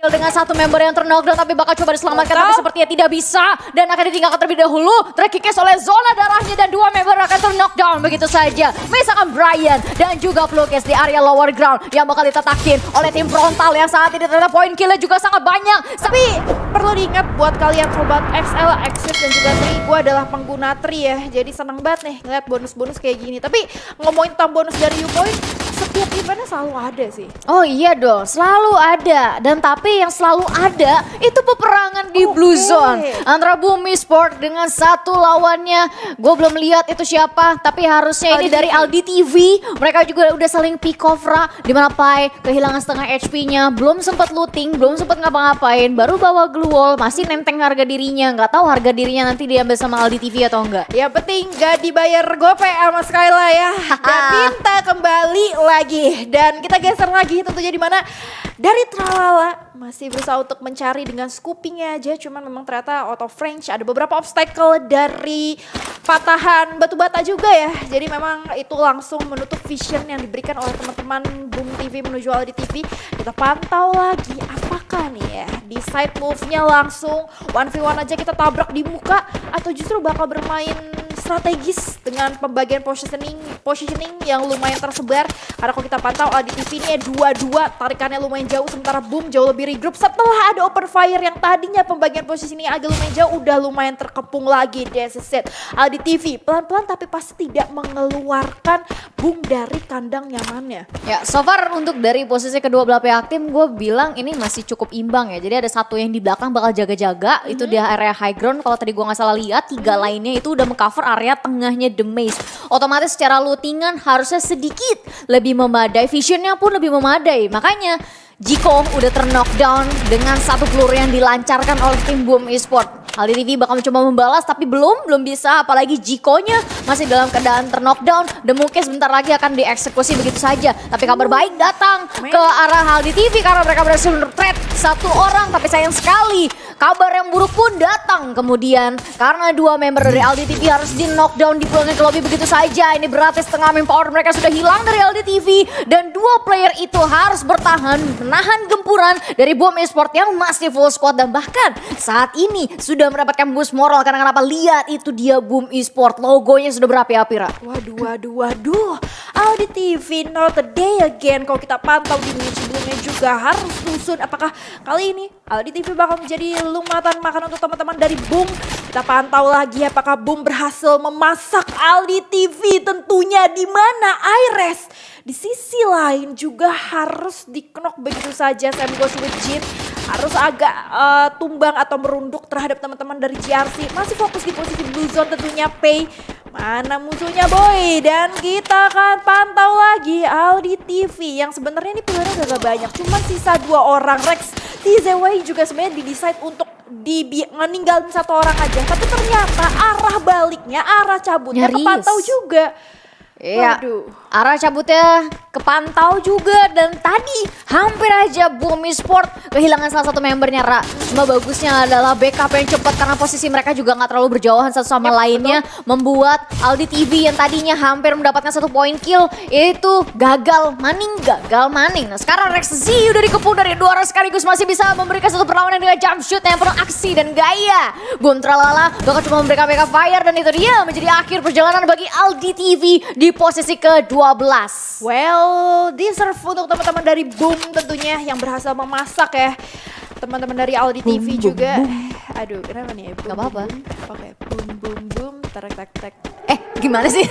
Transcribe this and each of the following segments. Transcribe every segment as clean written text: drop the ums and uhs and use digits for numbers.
Dengan satu member yang terknockdown tapi bakal coba diselamatkan tapi sepertinya tidak bisa dan akan ditinggalkan terlebih dahulu. Terkikis oleh zona darahnya dan dua member akan terknockdown begitu saja. Misalkan Brian dan juga Flukis di area lower ground yang bakal ditatakin oleh tim frontal yang saat ini ternyata poin killnya juga sangat banyak. Tapi perlu diingat buat kalian sobat XL, Axis dan juga Tri, gue adalah pengguna Tri ya. Jadi seneng banget nih ngeliat bonus-bonus kayak gini. Tapi ngomongin tentang bonus dari Upoint, setiap eventnya selalu ada sih. Oh iya dong, selalu ada. Dan tapi yang selalu ada itu peperangan di Blue Zone antara Bumi Sport dengan satu lawannya. Gue belum lihat itu siapa, tapi harusnya ini dari Aldi TV. Mereka juga udah saling pick off di mana Pai kehilangan setengah HP-nya, belum sempat looting, belum sempat ngapa-ngapain, baru bawa glue wall, masih nenteng harga dirinya. Nggak tahu harga dirinya nanti diambil sama Aldi TV atau enggak. Yang penting gak dibayar gope sama Skyla ya. Dan minta kembali lagi. Dan kita geser lagi tentunya di mana dari Tralala masih berusaha untuk mencari dengan scoopingnya aja. Cuman memang ternyata out of range. Ada beberapa obstacle dari patahan batu bata juga ya. Jadi memang itu langsung menutup vision yang diberikan oleh teman-teman Boom TV menuju Aldi TV. Kita pantau lagi apakah nih ya di side move-nya langsung 1v1 aja kita tabrak di muka. Atau justru bakal bermain strategis dengan pembagian positioning yang lumayan tersebar. Karena kalau kita pantau Aldi TV ini 2-2 tarikannya lumayan jauh, sementara Boom jauh lebih regroup setelah ada open fire yang tadinya pembagian positioning agak lumayan jauh udah lumayan terkepung lagi. That's it. Aldi TV pelan-pelan tapi pasti tidak mengeluarkan Boom dari kandang nyamannya. Ya, so far untuk dari posisi kedua belah pihak tim gue bilang ini masih cukup imbang ya. Jadi ada satu yang di belakang bakal jaga-jaga, itu di area high ground. Kalau tadi gue nggak salah lihat, tiga lainnya itu udah mengcover area tengahnya The Maze. Otomatis secara lootingan harusnya sedikit lebih memadai, visionnya pun lebih memadai. Makanya Jiko udah terknockdown dengan satu peluru yang dilancarkan oleh tim Boom Esport. Aldi TV bakal mencoba membalas tapi belum bisa, apalagi Jiko-nya masih dalam keadaan terknockdown dan mungkin sebentar lagi akan dieksekusi begitu saja. Tapi kabar baik datang ke arah Aldi TV karena mereka berhasil men-threat satu orang, tapi sayang sekali kabar yang buruk pun datang kemudian karena dua member dari Aldi TV harus di knockdown, dipulangin ke lobby begitu saja. Ini berarti setengah manpower mereka sudah hilang dari Aldi TV dan dua player itu harus bertahan menahan gempuran dari Boom Esport yang masih full squad dan bahkan saat ini sudah mendapatkan boost moral karena kenapa, lihat itu dia Boom Esport, logonya sudah berapi-api. Waduh, Aldi TV not a day again. Kalau kita pantau di menit sebelumnya juga harus susun apakah kali ini Aldi TV bakal menjadi lumatan makan untuk teman-teman dari Boom. Kita pantau lagi apakah Boom berhasil memasak Aldi TV tentunya, di mana Aires di sisi lain juga harus di-knock begitu saja. Sam Goes with Jin harus agak tumbang atau merunduk terhadap teman-teman dari GRC. Masih fokus di posisi Blue Zone tentunya. Pay mana musuhnya boy, dan kita akan pantau lagi Aldi TV yang sebenarnya ini pilihannya agak banyak, cuman sisa 2 orang. Rex TZY juga sebenarnya didesain untuk meninggalin 1 orang aja, tapi ternyata arah baliknya, arah cabutnya kepantau juga. Iya, arah cabutnya kepantau juga dan tadi hampir aja Boom Esport kehilangan salah satu membernya, Ra. Cuma bagusnya adalah backup yang cepat karena posisi mereka juga nggak terlalu berjauhan satu sama lainnya. Betul. Membuat Aldi TV yang tadinya hampir mendapatkan 1 poin kill itu gagal maning. Nah sekarang Rex Z udah dikepung dari 2 orang sekaligus, masih bisa memberikan 1 perlawanan dengan jump shoot yang penuh aksi dan gaya. Boom Tralala bakal cuma memberikan backup fire dan itu dia menjadi akhir perjalanan bagi Aldi TV di posisi ke-12. Well, deserve untuk teman-teman dari Boom tentunya yang berhasil memasak ya. Teman-teman dari Aldi TV juga. Aduh, kenapa nih ya? Gak apa-apa. Oke, boom, tek. Gimana sih?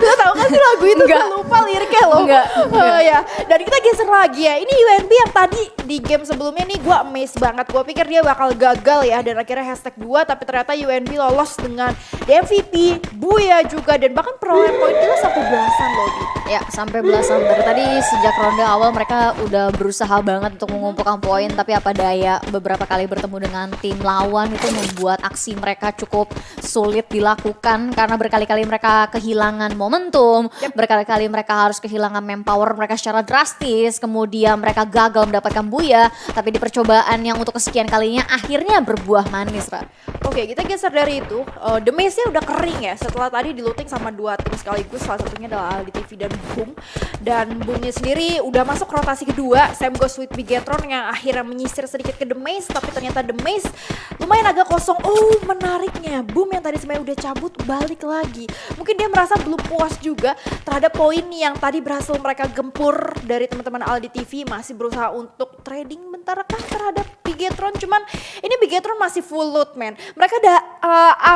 Lo tau gak sih lagu itu? Enggak. Gue lupa liriknya loh. Enggak. Oh ya. Dan kita geser lagi ya. Ini UNB yang tadi di game sebelumnya nih gue amazed banget. Gue pikir dia bakal gagal ya. Dan akhirnya #2. Tapi ternyata UNB lolos dengan MVP, Buya juga. Dan bahkan perolehan poin kita sampai belasan loh. Ya, sampai belasan. Dari tadi sejak ronde awal mereka udah berusaha banget untuk mengumpulkan poin. Tapi apa daya, beberapa kali bertemu dengan tim lawan itu membuat aksi mereka cukup sulit dilakukan. Karena berkali-kali mereka kehilangan momentum, berkali-kali mereka harus kehilangan manpower mereka secara drastis, kemudian mereka gagal mendapatkan Buya, tapi di percobaan yang untuk kesekian kalinya akhirnya berbuah manis, Ra. Oke, kita geser dari itu. The Maze-nya udah kering ya setelah tadi di-looting sama 2 tim sekaligus. Salah satunya adalah Aldi TV dan Boom. Dan Boomnya sendiri udah masuk rotasi kedua. Same goes with Bigetron yang akhirnya menyisir sedikit ke The Maze. Tapi ternyata The Maze lumayan agak kosong. Oh, menariknya Boom yang tadi sebenarnya udah cabut balik lagi. Mungkin dia merasa belum puas juga terhadap poin yang tadi berhasil mereka gempur dari teman-teman Aldi TV. Masih berusaha untuk trading bentar kah terhadap Bigetron. Cuman ini Bigetron masih full loot, man. Mereka udah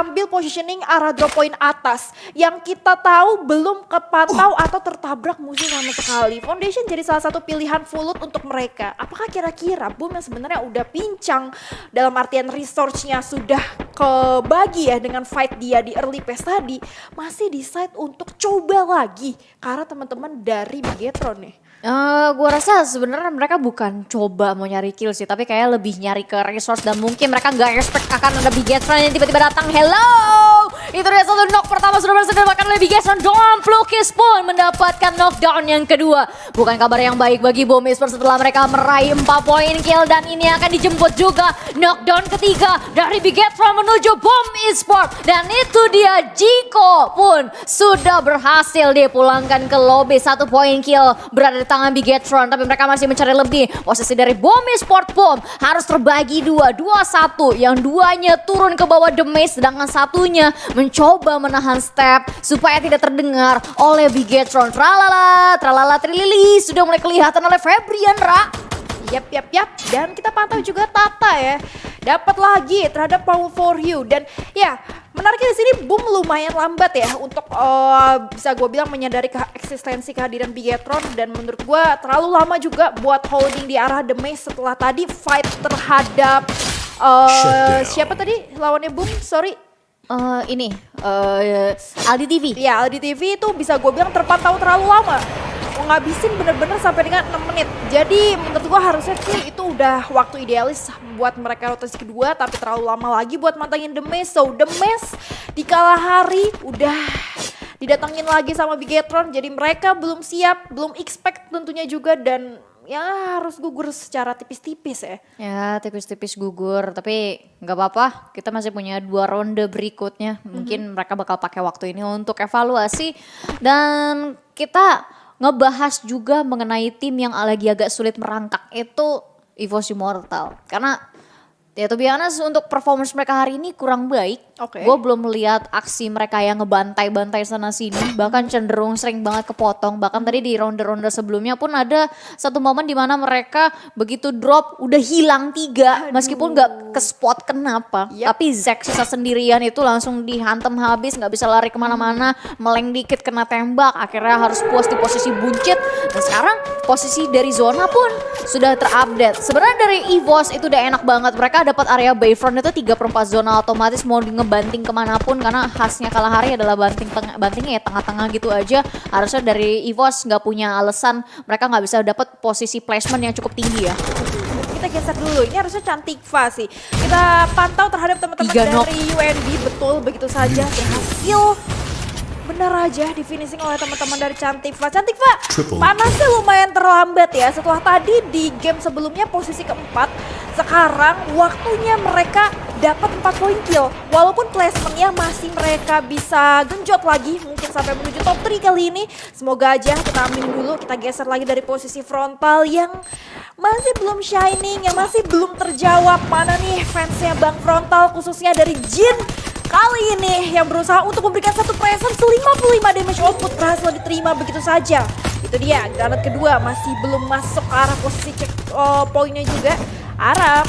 ambil positioning arah drop point atas yang kita tahu belum kepantau atau tertabrak musuh sama sekali. Foundation jadi salah satu pilihan full loot untuk mereka. Apakah kira-kira Boom yang sebenarnya udah pincang dalam artian resource-nya sudah kebagi ya dengan fight dia di early phase tadi, masih decide untuk coba lagi karena teman-teman dari Bigetron nih. Gua rasa sebenarnya mereka bukan coba mau nyari kill sih, tapi kayak lebih nyari ke resource dan mungkin mereka nggak expect akan ada Bigetron yang tiba-tiba datang. Hello, itu dia satu knock pertama sudah berhasil dilakukan oleh Bigetron. Don Plukis pun mendapatkan knockdown yang kedua. Bukan kabar yang baik bagi Boom Esports setelah mereka meraih 4 poin kill dan ini akan dijemput juga knockdown ketiga dari Bigetron menuju Boom Esports. Dan itu dia Jiko pun sudah berhasil dipulangkan ke lobby. 1 poin kill berada di tangan Bigetron, tapi mereka masih mencari lebih. Posisi dari Boom Esports pun harus terbagi 2-1. Yang duanya turun ke bawah The Maze, sedangkan satunya mencoba menahan step supaya tidak terdengar oleh Bigetron. Tralala trilili sudah mulai kelihatan oleh Febrian, Ra. Yap. Dan kita pantau juga Tata ya. Dapat lagi terhadap Power for You. Dan ya, menariknya di sini Boom lumayan lambat ya untuk bisa gue bilang menyadari eksistensi kehadiran Bigetron. Dan menurut gue terlalu lama juga buat holding di arah The Maze setelah tadi fight terhadap siapa tadi lawannya Boom? Sorry. Aldi TV. Ya, Aldi TV itu bisa gue bilang terpantau terlalu lama. Ngabisin bener-bener sampai dengan 6 menit. Jadi menurut gua harusnya sih itu udah waktu idealis buat mereka rotasi kedua, tapi terlalu lama lagi buat mantengin The Maze. So The Maze di kala hari udah didatengin lagi sama Bigetron, jadi mereka belum siap, belum expect tentunya juga, dan ya harus gugur secara tipis-tipis ya. Ya tipis-tipis gugur, tapi nggak apa-apa, kita masih punya 2 ronde berikutnya. Mungkin mereka bakal pakai waktu ini untuk evaluasi, dan kita ngebahas juga mengenai tim yang lagi agak sulit merangkak, itu EVOS Immortal. Karena ya to be honest, untuk performance mereka hari ini kurang baik. Oke. Gue belum melihat aksi mereka yang ngebantai-bantai sana sini, bahkan cenderung sering banget kepotong. Bahkan tadi di ronde-ronde sebelumnya pun ada satu momen di mana mereka begitu drop udah hilang 3, meskipun gak ke spot kenapa. Yep. Tapi Zack sisa sendirian itu langsung dihantam habis, gak bisa lari kemana-mana, meleng dikit kena tembak, akhirnya harus puas di posisi buncit. Dan sekarang posisi dari zona pun sudah terupdate. Sebenarnya dari EVOS itu udah enak banget, mereka dapat area Bayfront itu 3/4 zona otomatis, mau ngebanting kemanapun, karena khasnya Kalahari adalah bantingnya ya tengah-tengah gitu aja. Harusnya dari EVOS nggak punya alasan mereka nggak bisa dapat posisi placement yang cukup tinggi ya. Kita geser dulu, ini harusnya Cantikva sih. Kita pantau terhadap teman-teman dari UNB, betul begitu saja berhasil. Benar aja di finishing oleh teman-teman dari Cantikva. Cantikva panasnya lumayan terlambat ya. Setelah tadi di game sebelumnya posisi keempat, sekarang waktunya mereka dapat 4 poin kill. Walaupun placementnya masih mereka bisa genjot lagi, mungkin sampai menuju top 3 kali ini. Semoga aja. Kita ambil dulu, kita geser lagi dari posisi frontal yang masih belum shining, yang masih belum terjawab. Mana nih fansnya Bang Frontal, khususnya dari Jin kali ini yang berusaha untuk memberikan satu presence 55 damage output berhasil diterima begitu saja. Itu dia, granat kedua masih belum masuk ke arah posisi check poinnya juga. Arab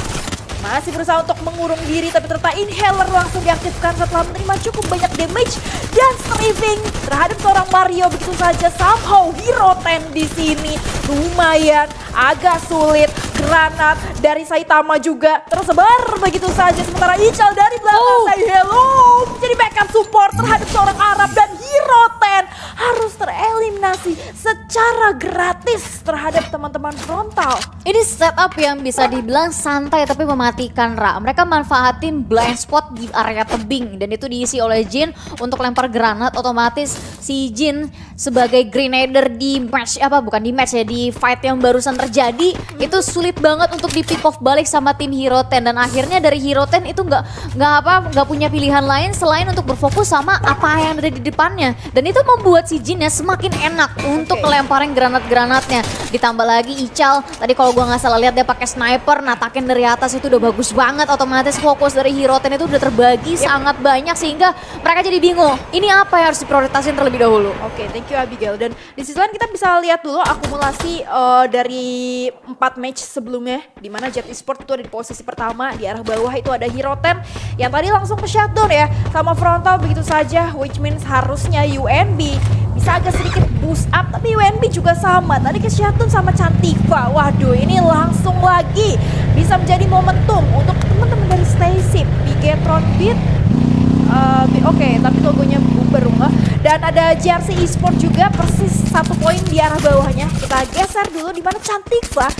masih berusaha untuk mengurung diri, tapi ternyata inhaler langsung diaktifkan setelah menerima cukup banyak damage dan strafing terhadap seorang Mario begitu saja. Somehow Hero 10 di sini lumayan agak sulit. Granat dari Saitama juga tersebar begitu saja, sementara Ichal dari belakang say hello jadi backup support terhadap seorang Arab, dan Hero 10 Superman harus tereliminasi secara gratis terhadap teman-teman frontal. Ini setup yang bisa dibilang santai tapi mematikan, Ra. Mereka manfaatin blind spot di area tebing dan itu diisi oleh Jin untuk lempar granat. Otomatis si Jin sebagai grenader di match di fight yang barusan terjadi itu sulit banget untuk di pick off balik sama tim Hero 10 dan akhirnya dari Hero 10 itu nggak punya pilihan lain selain untuk berfokus sama apa yang ada di depannya dan itu membuat si Jinnya semakin enak untuk ngelemparin granat-granatnya. Ditambah lagi Ical tadi kalau gua nggak salah lihat dia pakai sniper natakin dari atas itu udah bagus banget. Otomatis fokus dari Hero 10 itu udah terbagi sangat banyak sehingga mereka jadi bingung ini apa yang harus diprioritasin terlebih dahulu. Oke, thank you Abigail. Dan di sisi lain kita bisa lihat dulu akumulasi dari 4 match sebelumnya di mana Jet Esports itu ada di posisi pertama. Di arah bawah itu ada Hero 10 yang tadi langsung ke shutdown ya sama frontal begitu saja, which means harusnya UNB bisa agak sedikit boost up, tapi UNB juga sama. Tadi ke shutdown sama Cantikva. Waduh, ini langsung lagi bisa menjadi momentum untuk teman-teman dari Stacey. Bigetron Beat. Oke, tapi logonya berubah. Dan ada JRC Esports juga persis 1 poin di arah bawahnya. Kita geser dulu di mana Cantikva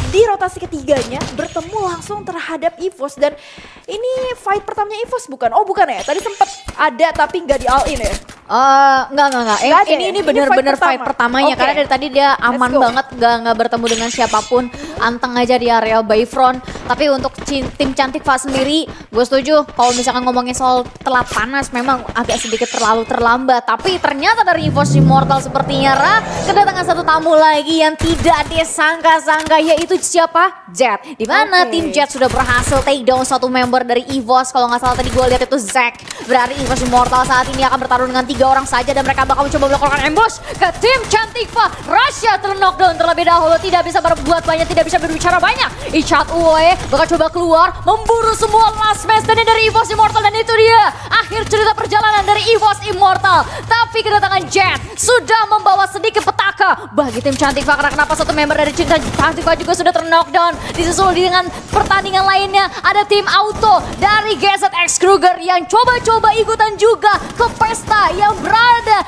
di rotasi ketiganya bertemu langsung terhadap EVOS dan ini fight pertamanya EVOS bukan? Oh bukan ya, tadi sempat ada tapi nggak di all in ya? Enggak. Ini bener-bener fight pertamanya karena dari tadi dia aman banget nggak bertemu dengan siapapun, anteng aja di area Bayfront. Tapi untuk tim Cantikva sendiri, gue setuju kalau misalkan ngomongin soal telat panas memang agak sedikit terlalu terlambat. Tapi ternyata dari EVOS Immortal sepertinya kedatangan satu tamu lagi yang tidak disangka-sangka yaitu siapa? Jet. Di mana tim Jet sudah berhasil take down satu member dari EVOS. Kalau nggak salah tadi gue lihat itu Zack. Berarti EVOS Immortal saat ini akan bertarung dengan 3 orang saja dan mereka bakal mencoba melakukan ambush ke tim Cantikva. Rasha terknockdown terlebih dahulu, tidak bisa berbuat banyak, tidak bisa berbicara banyak. Ichat Uwe bakal coba keluar memburu semua last man standing dari EVOS Immortal dan itu dia akhir cerita perjalanan dari EVOS Immortal. Tapi kedatangan Jet sudah membawa sedikit petaka bagi tim Cantikva karena kenapa satu member dari Cantikva juga sudah terknockdown. Disusul dengan pertandingan lainnya ada tim Auto dari GZX Kruger yang coba-coba ikutan juga ke pesta yang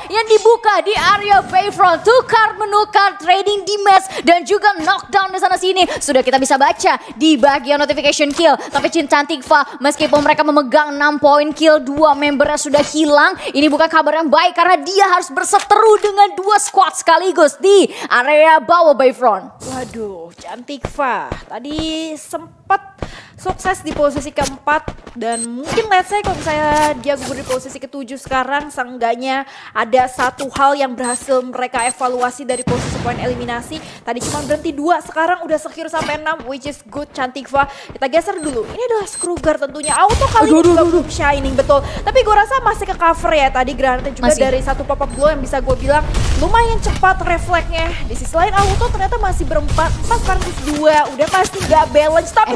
yang dibuka di area Bayfront, tukar menukar trading damage dan juga knockdown di sana sini sudah kita bisa baca di bagian notification kill. Tapi Cantikva meskipun mereka memegang 6 poin kill, 2 membernya sudah hilang. Ini bukan kabar yang baik karena dia harus berseteru dengan 2 squad sekaligus di area bawah Bayfront. Waduh, Cantikva tadi sempat sukses di posisi keempat dan mungkin let's say kalau misalnya dia gugur di posisi ke-7 sekarang, seenggaknya ada satu hal yang berhasil mereka evaluasi dari posisi poin eliminasi. Tadi cuma berhenti 2, sekarang udah secure sampai 6, which is good Cantikva. Kita geser dulu, ini adalah Kruger tentunya. Auto kali ini juga belum shining betul, tapi gue rasa masih ke cover ya. Tadi granatnya juga dari satu pop-up glow yang bisa gue bilang lumayan cepat refleksnya. Di sisi lain Auto ternyata masih berempat, 4 versus 2, udah pasti gak balance. Tapi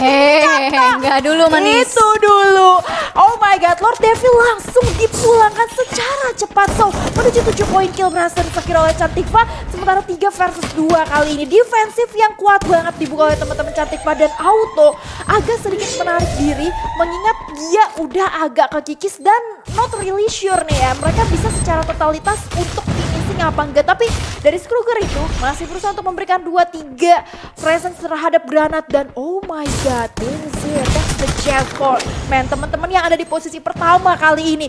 enggak dulu manis. Itu dulu. Oh my god, Lord Devil langsung dipulangkan secara cepat. So, menuju 7 poin kill berhasil disecure oleh Cantikva. Sementara 3 versus 2 kali ini. Defensif yang kuat banget dibuka oleh teman-teman Cantikva. Dan Auto agak sedikit menarik diri mengingat dia udah agak kekikis dan not really sure nih ya. Mereka bisa secara totalitas untuk finishing apa enggak. Tapi dari Kruger itu masih berusaha untuk memberikan 2-3 presence terhadap granat. Dan oh my god, that's the jackpot. Man, teman-teman yang ada di posisi pertama kali ini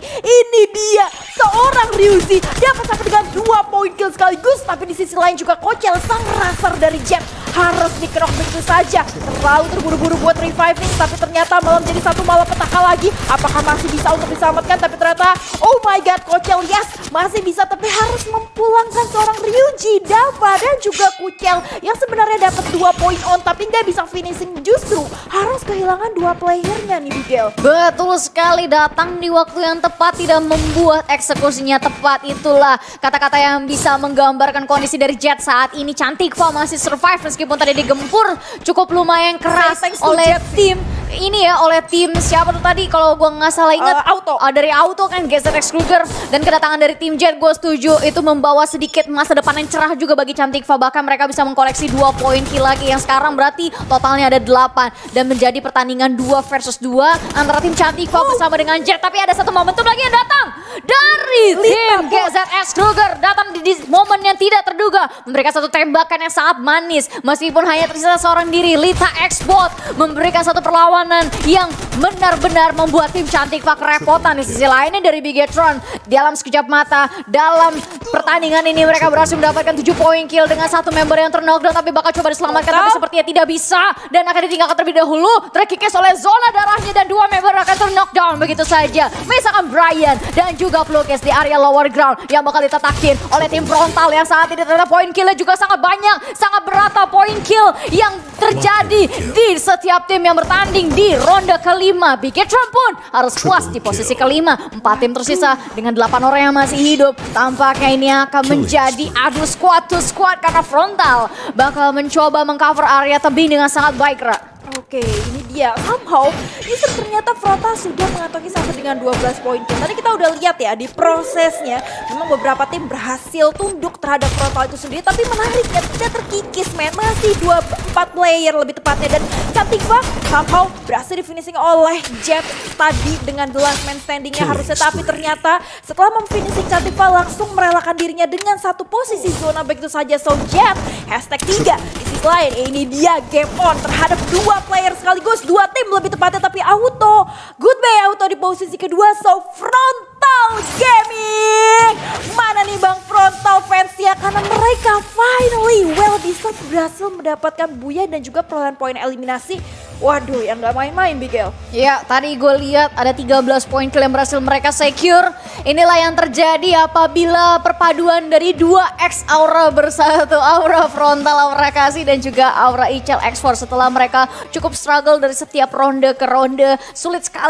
dia seorang Ryuzi dapat sampai dengan 2 poin kill sekaligus. Tapi di sisi lain juga Kocel sang raser dari Jet harus dikerok begitu saja. Terlalu terburu-buru buat reviving, tapi ternyata malah menjadi satu malapetaka lagi. Apakah masih bisa untuk diselamatkan? Tapi ternyata oh my god, Kocel yes masih bisa, tapi harus mempulangkan seorang Ryuji, Dava dan juga Kucel yang sebenarnya dapat 2 poin on tapi nggak bisa finishing, justru harus kehilangan 2 playernya nih Miguel. Betul sekali, datang di waktu yang tepat, tidak membuat eksekusinya tepat. Itulah kata-kata yang bisa menggambarkan kondisi dari Jet saat ini. Cantikva masih survive meskipun tadi digempur cukup lumayan keras oleh tim ini ya oleh tim siapa tuh tadi kalau gue nggak salah ingat Auto. Dari Auto kan GZX Kruger dan kedatangan dari tim Jet gue setuju itu membawa sedikit masa depan yang cerah juga bagi Cantikva, bahkan mereka bisa mengkoleksi 2 poin kill lagi yang sekarang berarti totalnya ada 8 dan menjadi pertandingan 2 versus 2 antara tim Cantikva bersama dengan Jet. Tapi ada satu momentum lagi yang datang dari tim GZX Kruger, datang di momen yang tidak terduga, memberikan satu tembakan yang sangat manis meskipun hanya tersisa seorang diri. Lita X-Bot memberikan satu perlawanan yang benar-benar membuat tim Cantikva kerepotan. Di sisi lainnya dari Bigetron dalam sekejap mata dalam pertandingan ini mereka berhasil mendapatkan 7 poin kill dengan satu member yang terknockdown tapi bakal coba diselamatkan tapi sepertinya tidak bisa dan akan ditinggalkan terlebih dahulu, terkikis oleh zona darahnya dan 2 member akan terknockdown begitu saja. Misalkan Brian dan juga Flukes di area lower ground yang bakal ditetakin oleh tim Frontal yang saat ini ternyata poin killnya juga sangat banyak, sangat berata poin kill yang terjadi di setiap tim yang bertanding di ronde kelima. Bigetron pun harus puas di posisi kelima. 4 tim tersisa dengan 8 orang yang masih hidup. Tampaknya ini akan menjadi adu squad to squad karena Frontal bakal mencoba mengcover area tebing dengan sangat baik, Ra. Oke, ini dia. Somehow, ini ternyata Frontal sudah mengantongi sampai dengan 12 poin. Tadi kita udah lihat ya di prosesnya, memang beberapa tim berhasil tunduk terhadap Frontal itu sendiri. Tapi menariknya tidak terkikis, men. Masih 4 player lebih tepatnya. Dan Cantikva somehow berhasil di finishing oleh Jet tadi dengan the last man standingnya harusnya. Tapi ternyata setelah memfinishing Cantikva langsung merelakan dirinya dengan satu posisi zona begitu saja. So Jet, hashtag 3. Di sisi lain, ini dia game on terhadap 2 player sekaligus, 2 tim lebih tepatnya, tapi Auto, goodbye Auto di posisi kedua. So Frontal Gaming, mana nih Bang Frontal fansnya, karena mereka finally well deserved berhasil mendapatkan Buya dan juga perolehan poin eliminasi. Waduh, yang gak main-main, Bigel. Ya, tadi gue lihat ada 13 poin kill yang berhasil mereka secure. Inilah yang terjadi apabila perpaduan dari 2X Aura bersatu. Aura Frontal, Aura Kasih dan juga Aura Ichel X4 setelah mereka cukup struggle dari setiap ronde ke ronde. Sulit sekali